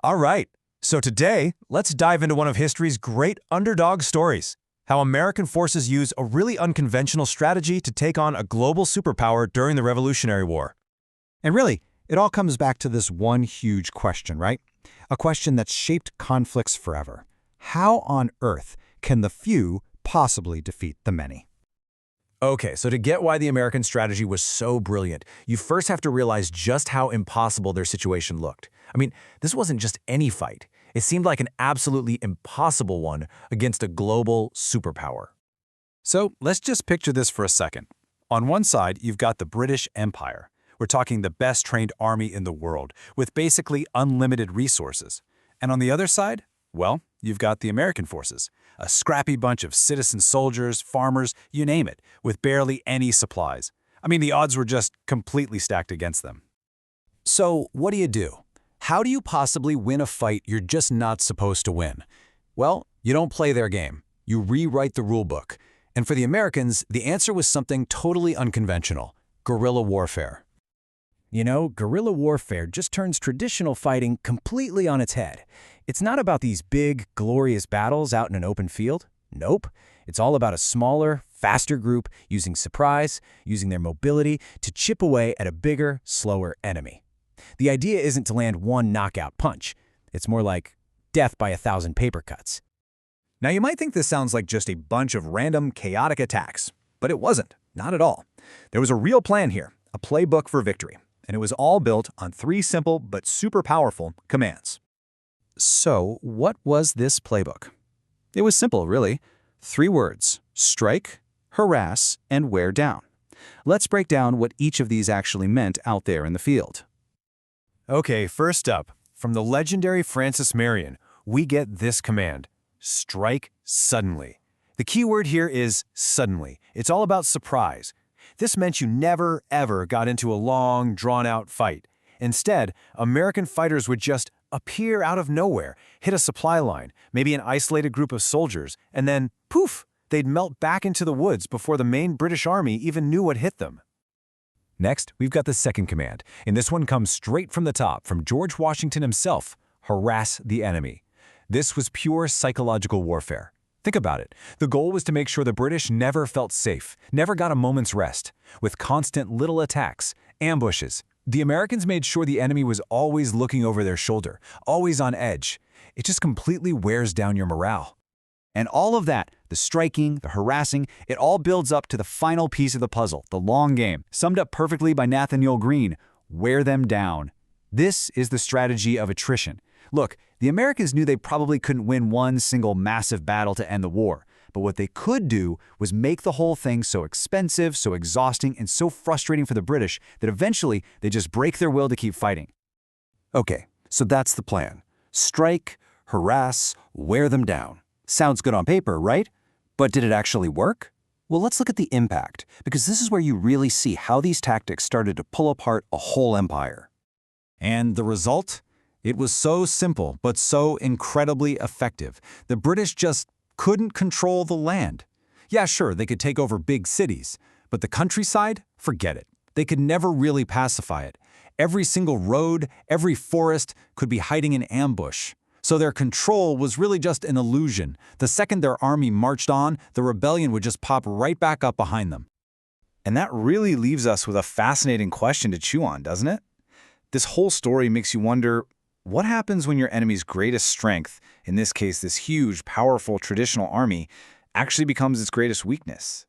All right, so today, let's dive into one of history's great underdog stories, how American forces used a really unconventional strategy to take on a global superpower during the Revolutionary War. And really, it all comes back to this one huge question, right? A question that's shaped conflicts forever. How on earth can the few possibly defeat the many? Okay, so to get why the American strategy was so brilliant, you first have to realize just how impossible their situation looked. I mean, this wasn't just any fight. It seemed like an absolutely impossible one against a global superpower. So let's just picture this for a second. On one side, you've got the British Empire. We're talking the best trained army in the world, with basically unlimited resources. And on the other side, well, you've got the American forces, a scrappy bunch of citizen soldiers, farmers, you name it, with barely any supplies. I mean, the odds were just completely stacked against them. So what do? How do you possibly win a fight you're just not supposed to win? Well, you don't play their game. You rewrite the rule book. And for the Americans, the answer was something totally unconventional: guerrilla warfare. You know, guerrilla warfare just turns traditional fighting completely on its head. It's not about these big, glorious battles out in an open field. Nope. It's all about a smaller, faster group using surprise, using their mobility to chip away at a bigger, slower enemy. The idea isn't to land one knockout punch. It's more like death by 1,000 paper cuts. Now, you might think this sounds like just a bunch of random, chaotic attacks, but it wasn't. Not at all. There was a real plan here, a playbook for victory, and it was all built on 3 simple but super powerful commands. So, what was this playbook? It was simple, really. 3 words: strike, harass, and wear down. Let's break down what each of these actually meant out there in the field. Okay, first up, from the legendary Francis Marion, we get this command: strike suddenly. The key word here is suddenly. It's all about surprise. This meant you never, ever got into a long, drawn-out fight. Instead, American fighters would just appear out of nowhere, hit a supply line, maybe an isolated group of soldiers, and then, poof, they'd melt back into the woods before the main British army even knew what hit them. Next, we've got the second command, and this one comes straight from the top, from George Washington himself: harass the enemy. This was pure psychological warfare. Think about it. The goal was to make sure the British never felt safe, never got a moment's rest. With constant little attacks, ambushes, the Americans made sure the enemy was always looking over their shoulder, always on edge. It just completely wears down your morale. And all of that, the striking, the harassing, it all builds up to the final piece of the puzzle, the long game, summed up perfectly by Nathaniel Greene: wear them down. This is the strategy of attrition. Look, the Americans knew they probably couldn't win one single massive battle to end the war, but what they could do was make the whole thing so expensive, so exhausting, and so frustrating for the British that eventually they just break their will to keep fighting. Okay, so that's the plan. Strike, harass, wear them down. Sounds good on paper, right? But did it actually work? Well, let's look at the impact, because this is where you really see how these tactics started to pull apart a whole empire. And the result? It was so simple, but so incredibly effective. The British just couldn't control the land. Yeah, sure, they could take over big cities, but the countryside? Forget it. They could never really pacify it. Every single road, every forest could be hiding in ambush. So their control was really just an illusion. The second their army marched on, the rebellion would just pop right back up behind them. And that really leaves us with a fascinating question to chew on, doesn't it? This whole story makes you wonder, what happens when your enemy's greatest strength, in this case this huge, powerful traditional army, actually becomes its greatest weakness?